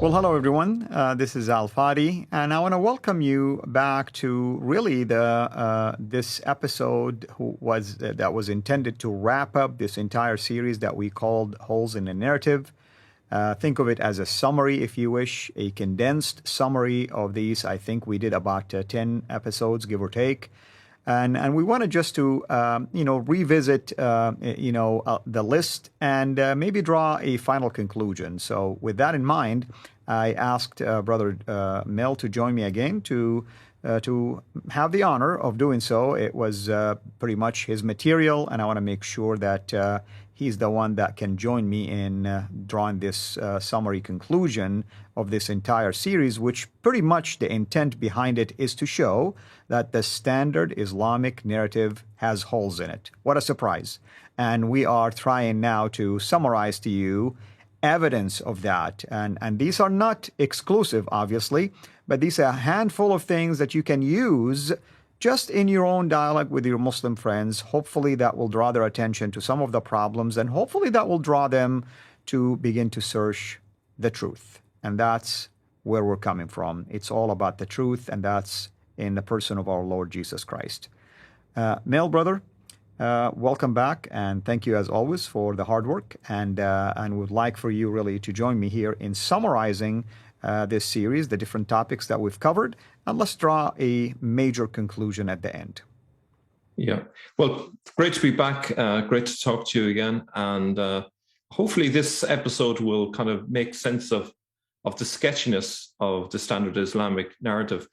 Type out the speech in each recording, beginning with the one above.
Well, hello everyone. This is Al Fadi, and I want to welcome you back to really the this episode that was intended to wrap up this entire series that we called Holes in the Narrative. Think of it as a summary, if you wish, a condensed summary of these. I think we did about 10 episodes, give or take. And we wanted just to, revisit, the list and maybe draw a final conclusion. So with that in mind, I asked Brother Mel to join me again to have the honor of doing so. It was pretty much his material, and I want to make sure that he's the one that can join me in drawing this summary conclusion of this entire series, which pretty much the intent behind it is to show that the standard Islamic narrative has holes in it. What a surprise. And we are trying now to summarize to you evidence of that. And these are not exclusive, obviously, but these are a handful of things that you can use just in your own dialogue with your Muslim friends. Hopefully that will draw their attention to some of the problems, and hopefully that will draw them to begin to search the truth. And that's where we're coming from. It's all about the truth, and that's in the person of our Lord Jesus Christ. Mel, brother, welcome back, and thank you as always for the hard work, and would like for you really to join me here in summarizing this series, the different topics that we've covered, and let's draw a major conclusion at the end. Yeah, well, great to be back. Great to talk to you again, and hopefully this episode will kind of make sense of the sketchiness of the standard Islamic narrative.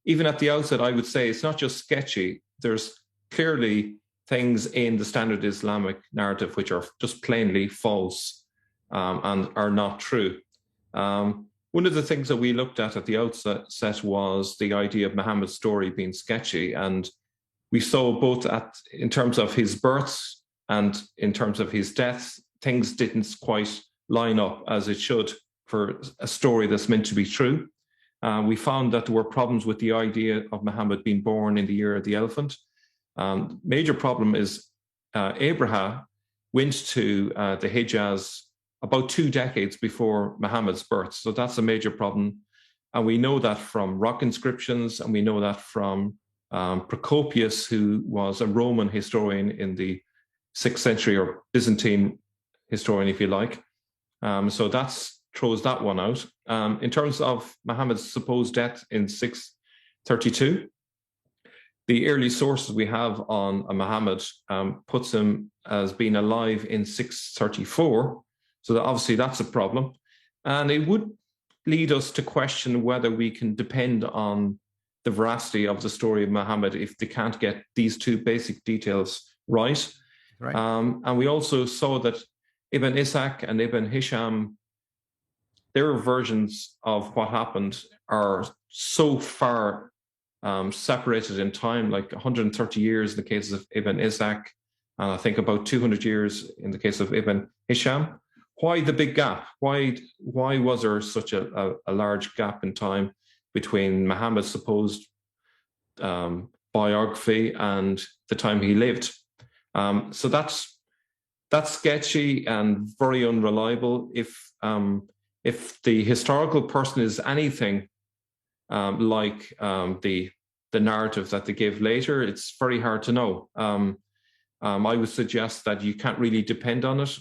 Even at the outset, I would say it's not just sketchy. There's clearly things in the standard Islamic narrative which are just plainly false and are not true. One of the things that we looked at the outset was the idea of Muhammad's story being sketchy, and we saw both in terms of his birth and in terms of his death, things didn't quite line up as it should for a story that's meant to be true. We found that there were problems with the idea of Muhammad being born in the year of the elephant. Major problem is Abraham went to the Hijaz about 2 decades before Muhammad's birth. So that's a major problem. And we know that from rock inscriptions, and we know that from Procopius, who was a Roman historian in the 6th century, or Byzantine historian, if you like. So that throws that one out. In terms of Muhammad's supposed death in 632, the early sources we have on Muhammad puts him as being alive in 634. So obviously that's a problem. And it would lead us to question whether we can depend on the veracity of the story of Muhammad if they can't get these two basic details right. And we also saw that Ibn Ishaq and Ibn Hisham, their versions of what happened are so far separated in time, like 130 years in the case of Ibn Ishaq, and I think about 200 years in the case of Ibn Hisham. Why the big gap? Why was there such a large gap in time between Muhammad's supposed biography and the time he lived? So that's sketchy and very unreliable. If the historical person is anything like the narrative that they give later, it's very hard to know. I would suggest that you can't really depend on it.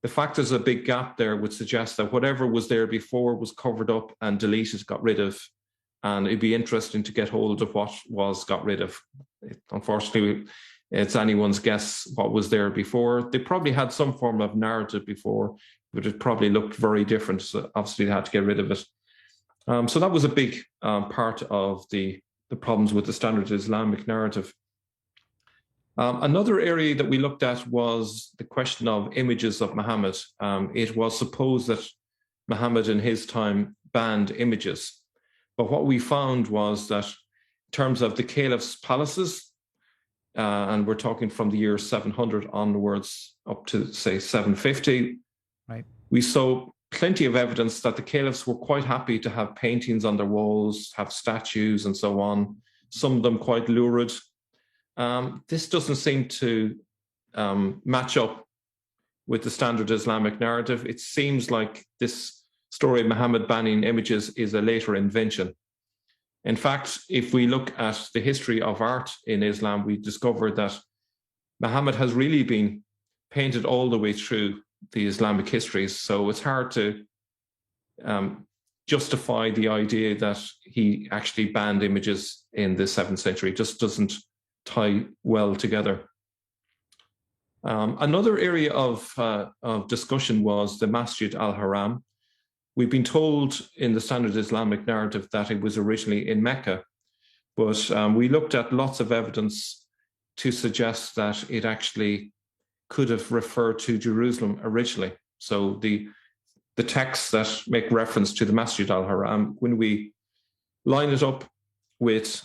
The fact there's a big gap there would suggest that whatever was there before was covered up and deleted, got rid of, and it'd be interesting to get hold of what was got rid of. Unfortunately, it's anyone's guess what was there before. They probably had some form of narrative before, but it probably looked very different. So obviously they had to get rid of it. So that was a big part of the problems with the standard Islamic narrative. Another area that we looked at was the question of images of Muhammad. It was supposed that Muhammad in his time banned images. But what we found was that in terms of the caliph's palaces, and we're talking from the year 700 onwards up to, say, 750, right, we saw plenty of evidence that the caliphs were quite happy to have paintings on their walls, have statues and so on, some of them quite lurid. This doesn't seem to match up with the standard Islamic narrative. It seems like this story of Muhammad banning images is a later invention. In fact, if we look at the history of art in Islam, we discover that Muhammad has really been painted all the way through the Islamic histories. So it's hard to justify the idea that he actually banned images in the 7th century. It just doesn't tie well together. Another area of discussion was the Masjid al-Haram. We've been told in the Standard Islamic Narrative that it was originally in Mecca, but we looked at lots of evidence to suggest that it actually could have referred to Jerusalem originally. So the texts that make reference to the Masjid al-Haram, when we line it up with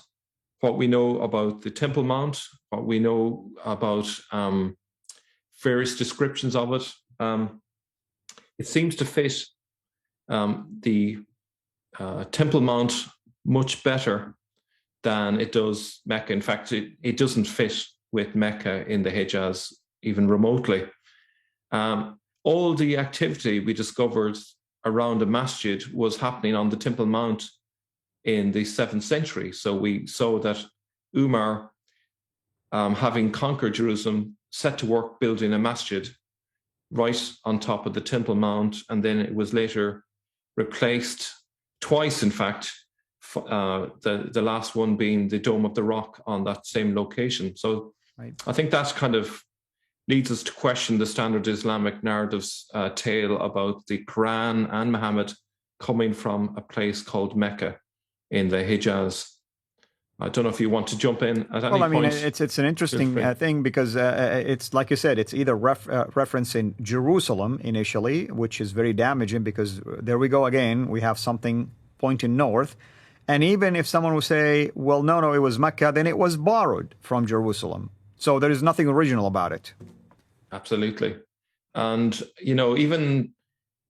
what we know about the Temple Mount, what we know about various descriptions of it, it seems to fit the Temple Mount much better than it does Mecca. In fact, it doesn't fit with Mecca in the Hijaz even remotely. All the activity we discovered around the masjid was happening on the Temple Mount in the 7th century. So we saw that Umar, having conquered Jerusalem, set to work building a masjid right on top of the Temple Mount, and then it was later replaced twice, in fact, the last one being the Dome of the Rock on that same location. So right. I think that kind of leads us to question the Standard Islamic Narrative's tale about the Quran and Muhammad coming from a place called Mecca in the Hijaz. I don't know if you want to jump in at any point. Well, I mean, it's an interesting thing because it's like you said, it's either referencing Jerusalem initially, which is very damaging because there we go again, we have something pointing north. And even if someone would say, well, no, it was Mecca, then it was borrowed from Jerusalem. So there is nothing original about it. Absolutely. And, even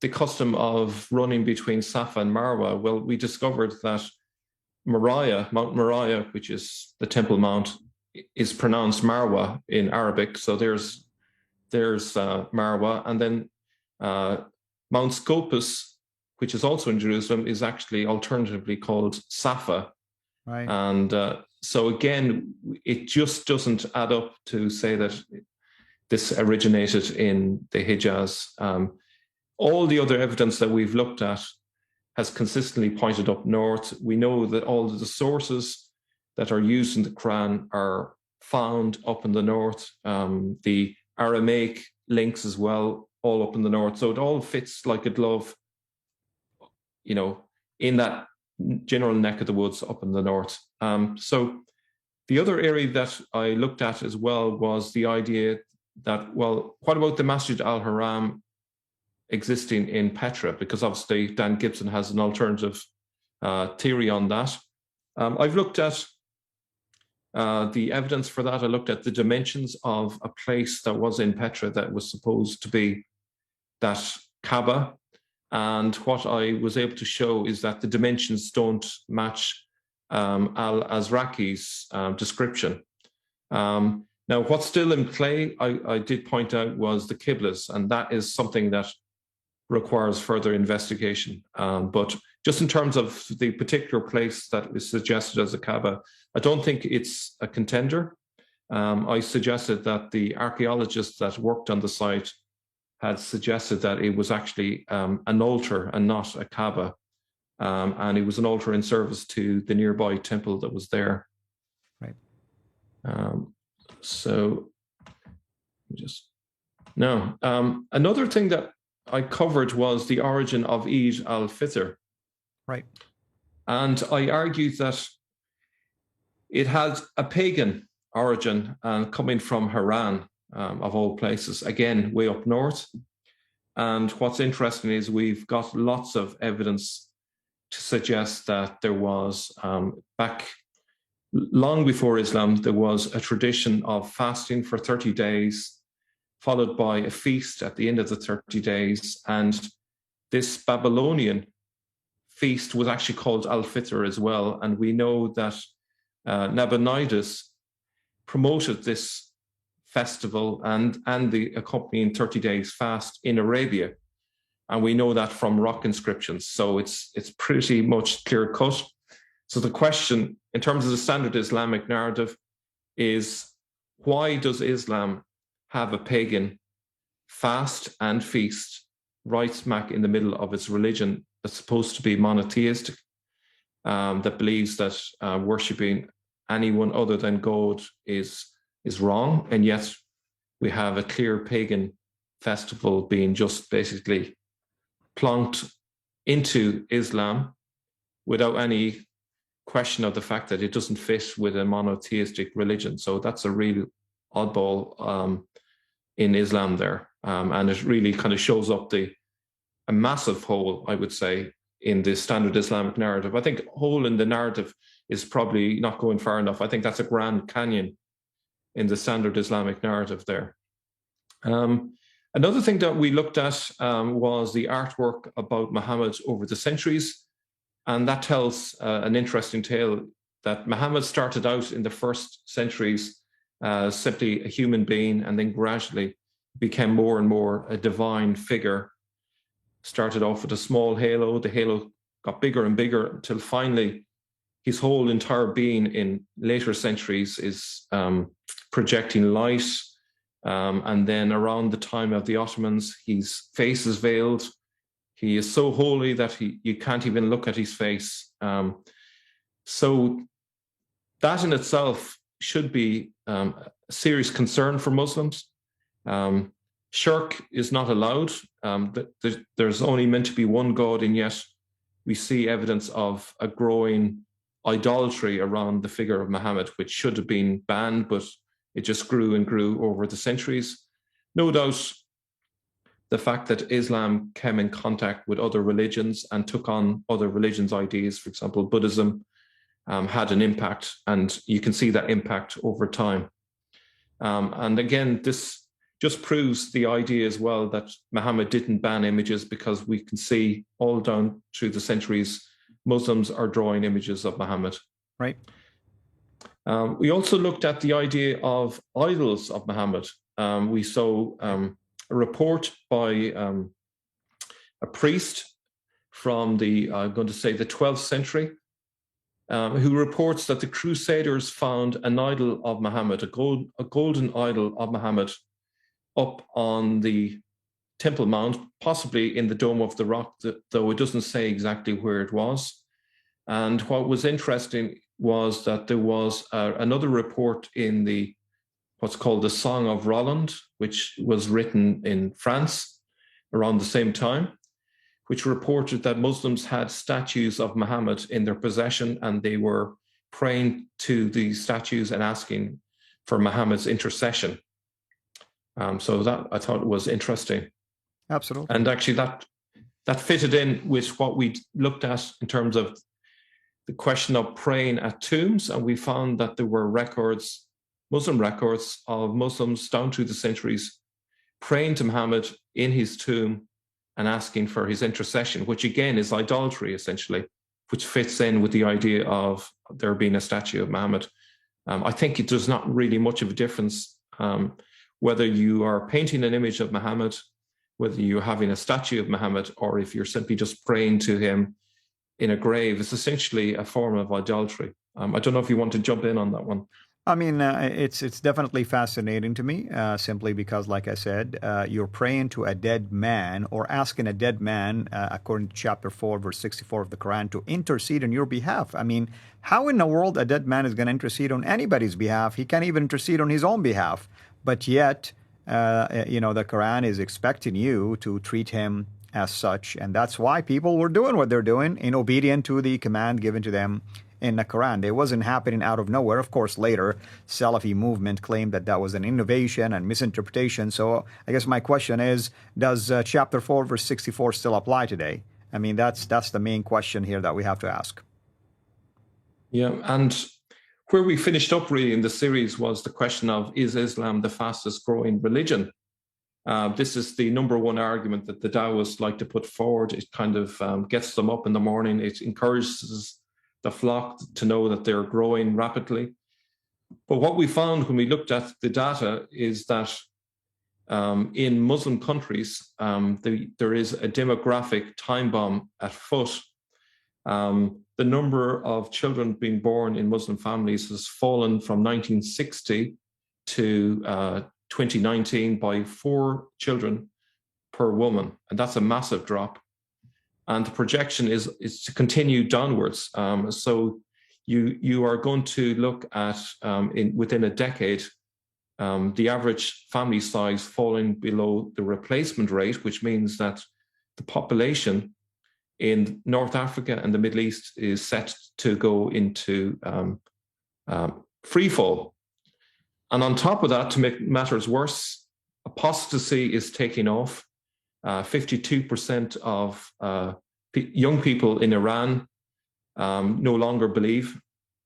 the custom of running between Safa and Marwa, well, we discovered that Mount Moriah, which is the Temple Mount, is pronounced Marwa in Arabic. So there's Marwa. And then Mount Scopus, which is also in Jerusalem, is actually alternatively called Safa. Right. And so again, it just doesn't add up to say that this originated in the Hijaz. All the other evidence that we've looked at has consistently pointed up north. We know that all of the sources that are used in the Quran are found up in the north. The Aramaic links as well, all up in the north. So it all fits like a glove, in that general neck of the woods up in the north. So the other area that I looked at as well was the idea that, well, what about the Masjid al-Haram existing in Petra? Because obviously Dan Gibson has an alternative theory on that. I've looked at the evidence for that. I looked at the dimensions of a place that was in Petra that was supposed to be that Kaaba. And what I was able to show is that the dimensions don't match Al-Azraqi's description. Now, what's still in play, I did point out, was the Qiblas, and that is something that requires further investigation. But just in terms of the particular place that is suggested as a Kaaba, I don't think it's a contender. I suggested that the archaeologists that worked on the site had suggested that it was actually an altar and not a Kaaba. And it was an altar in service to the nearby temple that was there. Right. Another thing that I covered was the origin of Eid al-Fitr. Right. And I argued that it had a pagan origin coming from Haran, of all places, again, way up north. And what's interesting is we've got lots of evidence to suggest that there was, back long before Islam, there was a tradition of fasting for 30 days, followed by a feast at the end of the 30 days. And this Babylonian feast was actually called Al-Fitr as well. And we know that Nabonidus promoted this festival and the accompanying 30 days fast in Arabia. And we know that from rock inscriptions. So it's pretty much clear cut. So the question in terms of the standard Islamic narrative is, why does Islam have a pagan fast and feast right smack in the middle of its religion that's supposed to be monotheistic, that believes that worshipping anyone other than God is wrong, and yet we have a clear pagan festival being just basically plonked into Islam without any question of the fact that it doesn't fit with a monotheistic religion. So that's a real oddball in Islam there. And it really kind of shows up a massive hole, I would say, in the standard Islamic narrative. I think hole in the narrative is probably not going far enough. I think that's a Grand Canyon in the standard Islamic narrative there. Another thing that we looked at was the artwork about Muhammad over the centuries. And that tells an interesting tale that Muhammad started out in the first centuries simply a human being, and then gradually became more and more a divine figure. Started off with a small halo. The halo got bigger and bigger until finally his whole entire being in later centuries is projecting light. And then around the time of the Ottomans, his face is veiled. He is so holy that you can't even look at his face. So that in itself should be a serious concern for Muslims. Shirk is not allowed. There's only meant to be one God, and yet we see evidence of a growing idolatry around the figure of Muhammad, which should have been banned, but it just grew and grew over the centuries. No doubt the fact that Islam came in contact with other religions and took on other religions' ideas, for example, Buddhism, had an impact, and you can see that impact over time. And again, this just proves the idea as well that Muhammad didn't ban images, because we can see all down through the centuries, Muslims are drawing images of Muhammad. Right. We also looked at the idea of idols of Muhammad. We saw a report by a priest from I'm going to say the 12th century, who reports that the Crusaders found an idol of Muhammad, a golden idol of Muhammad, up on the Temple Mount, possibly in the Dome of the Rock, though it doesn't say exactly where it was. And what was interesting was that there was another report in what's called the Song of Roland, which was written in France around the same time, which reported that Muslims had statues of Muhammad in their possession, and they were praying to the statues and asking for Muhammad's intercession. So that I thought was interesting. Absolutely. And actually that fitted in with what we looked at in terms of the question of praying at tombs. And we found that there were Muslim records of Muslims down through the centuries praying to Muhammad in his tomb and asking for his intercession, which again is idolatry essentially, which fits in with the idea of there being a statue of Muhammad. I think there's not really much of a difference whether you are painting an image of Muhammad, whether you're having a statue of Muhammad, or if you're simply just praying to him in a grave. It's essentially a form of idolatry. I don't know if you want to jump in on that one. I mean, it's definitely fascinating to me, simply because, like I said, you're praying to a dead man, or asking a dead man, according to chapter 4, verse 64 of the Quran, to intercede on your behalf. I mean, how in the world a dead man is going to intercede on anybody's behalf? He can't even intercede on his own behalf. But yet, the Quran is expecting you to treat him as such. And that's why people were doing what they're doing in obedience to the command given to them in the Quran. It wasn't happening out of nowhere. Of course, later, Salafi movement claimed that was an innovation and misinterpretation. So I guess my question is, does chapter 4, verse 64 still apply today? I mean, that's the main question here that we have to ask. Yeah, and where we finished up really in the series was the question of, is Islam the fastest growing religion? This is the number one argument that the Taoists like to put forward. It kind of gets them up in the morning. It encourages the flock to know that they're growing rapidly. But what we found when we looked at the data is that in Muslim countries, there is a demographic time bomb at foot. The number of children being born in Muslim families has fallen from 1960 to 2019 by 4 children per woman, and that's a massive drop. And the projection is to continue downwards. So you are going to look at within a decade, the average family size falling below the replacement rate, which means that the population in North Africa and the Middle East is set to go into free fall. And on top of that, to make matters worse, apostasy is taking off. 52% of young people in Iran no longer believe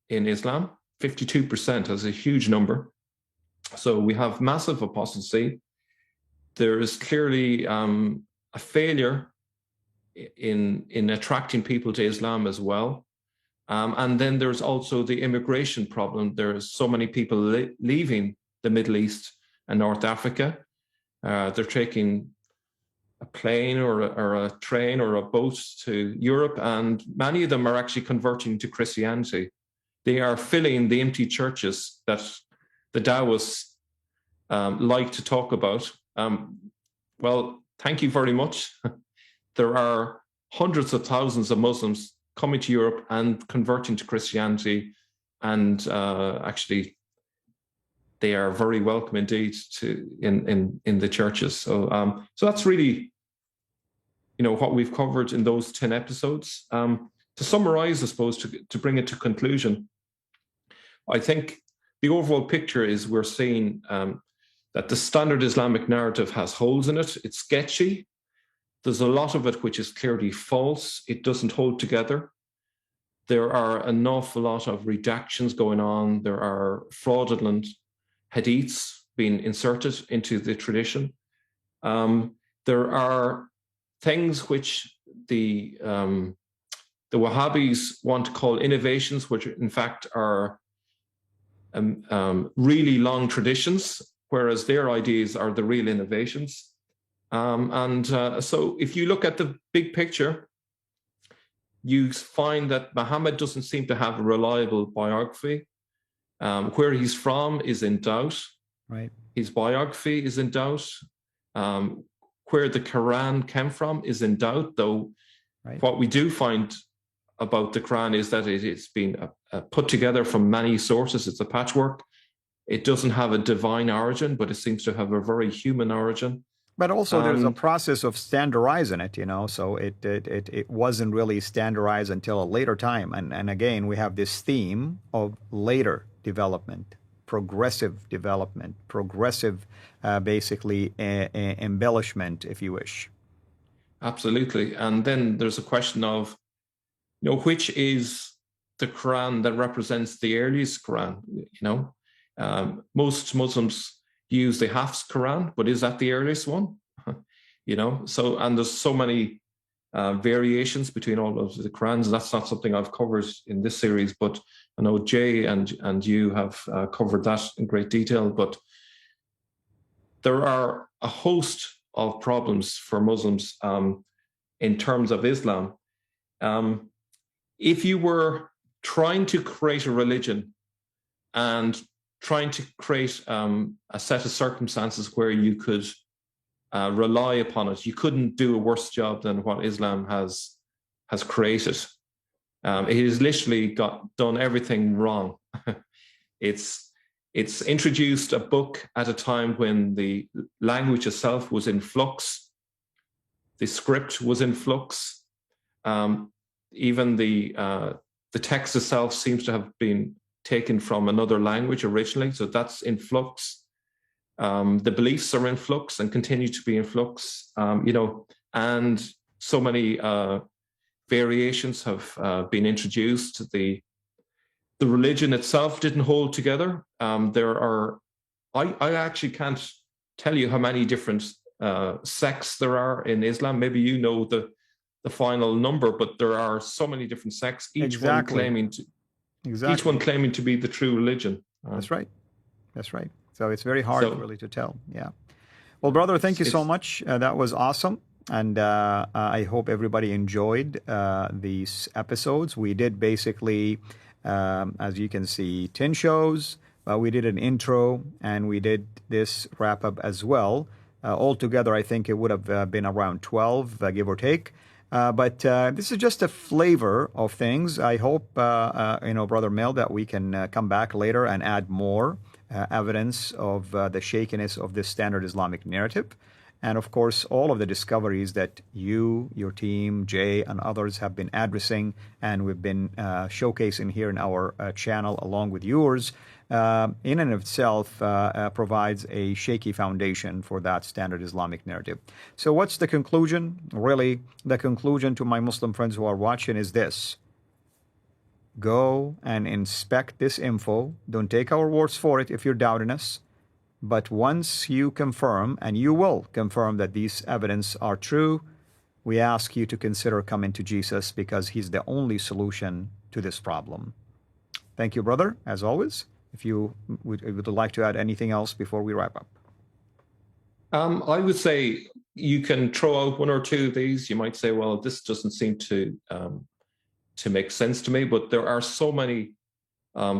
in Islam. 52% is a huge number. So we have massive apostasy. There is clearly a failure in attracting people to Islam as well. And then there's also the immigration problem. There's so many people leaving the Middle East and North Africa. They're taking a plane or a train or a boat to Europe, and many of them are actually converting to Christianity. They are filling the empty churches that the Taoists like to talk about. Well, thank you very much. There are hundreds of thousands of Muslims coming to Europe and converting to Christianity, and actually, they are very welcome indeed in the churches. So that's really, what we've covered in those 10 episodes. To summarize, I suppose, to bring it to conclusion, I think the overall picture is we're seeing that the standard Islamic narrative has holes in it. It's sketchy. There's a lot of it which is clearly false. It doesn't hold together. There are an awful lot of redactions going on. There are fraudulent hadiths being inserted into the tradition. There are things which the Wahhabis want to call innovations, which in fact are really long traditions, whereas their ideas are the real innovations. So if you look at the big picture, you find that Muhammad doesn't seem to have a reliable biography. Where he's from is in doubt. Right. His biography is in doubt. Where the Quran came from is in doubt, though. Right. What we do find about the Quran is that it's been put together from many sources. It's a patchwork. It doesn't have a divine origin, but it seems to have a very human origin. But also there's a process of standardizing it, so it wasn't really standardized until a later time. And again, we have this theme of later development, progressive basically embellishment, if you wish. Absolutely. And then there's a question of, which is the Quran that represents the earliest Quran? Most Muslims use the Hafs Quran, but is that the earliest one? So, and there's so many variations between all of the Qurans. That's not something I've covered in this series, but I know Jay and you have covered that in great detail. But there are a host of problems for Muslims in terms of Islam. If you were trying to create a religion and trying to create a set of circumstances where you could rely upon it, you couldn't do a worse job than what Islam has created. It has literally done everything wrong. It's introduced a book at a time when the language itself was in flux, the script was in flux, even the text itself seems to have been taken from another language originally, so that's in flux. The beliefs are in flux and continue to be in flux, and so many variations have been introduced. The religion itself didn't hold together. I actually can't tell you how many different sects there are in Islam. Maybe you know the final number, but there are so many different sects, each one claiming to be the true religion. That's right. So it's very hard really to tell. Yeah. Well, brother, thank you so It's much. That was awesome. And I hope everybody enjoyed these episodes. We did basically, as you can see, 10 shows. We did an intro and we did this wrap up as well. Altogether, I think it would have been around 12, give or take. But this is just a flavor of things. I hope, Brother Mel, that we can come back later and add more evidence of the shakiness of this standard Islamic narrative. And of course, all of the discoveries that you, your team, Jay, and others have been addressing and we've been showcasing here in our channel along with yours, in and of itself provides a shaky foundation for that standard Islamic narrative. So what's the conclusion? Really, the conclusion to my Muslim friends who are watching is this. Go and inspect this info. Don't take our words for it if you're doubting us. But once you confirm, and you will confirm that these evidence are true, we ask you to consider coming to Jesus because he's the only solution to this problem. Thank you, brother, as always. If you would like to add anything else before we wrap up. I would say you can throw out one or two of these. You might say, well, this doesn't seem to make sense to me, but there are so many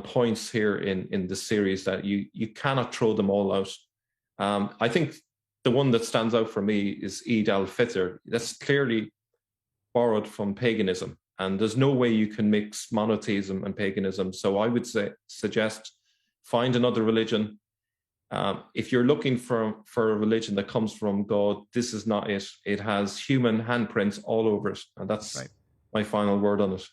points here in the series that you cannot throw them all out. I think the one that stands out for me is Eid al-Fitr. That's clearly borrowed from paganism, and there's no way you can mix monotheism and paganism. So I would suggest find another religion. If you're looking for a religion that comes from God, this is not it. It has human handprints all over it, and that's right. My final word on it.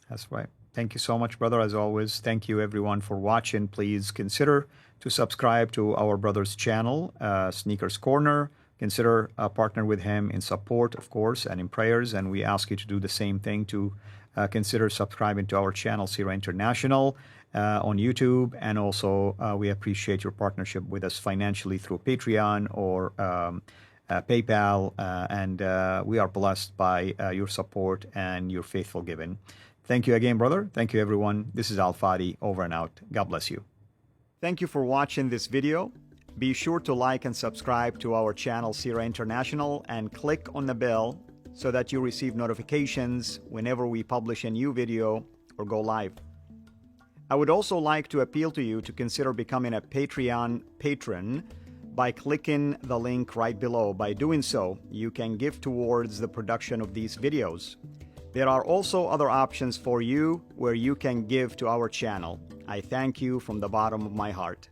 That's right. Thank you so much, brother, as always. Thank you, everyone, for watching. Please consider to subscribe to our brother's channel, Sneakers Corner. Consider a partner with him in support, of course, and in prayers. And we ask you to do the same thing, to consider subscribing to our channel, CIRA International, on YouTube. And also, we appreciate your partnership with us financially through Patreon or PayPal. And we are blessed by your support and your faithful giving. Thank you again, brother. Thank you, everyone. This is Al Fadi, over and out. God bless you. Thank you for watching this video. Be sure to like and subscribe to our channel, CIRA International, and click on the bell so that you receive notifications whenever we publish a new video or go live. I would also like to appeal to you to consider becoming a Patreon patron by clicking the link right below. By doing so, you can give towards the production of these videos. There are also other options for you where you can give to our channel. I thank you from the bottom of my heart.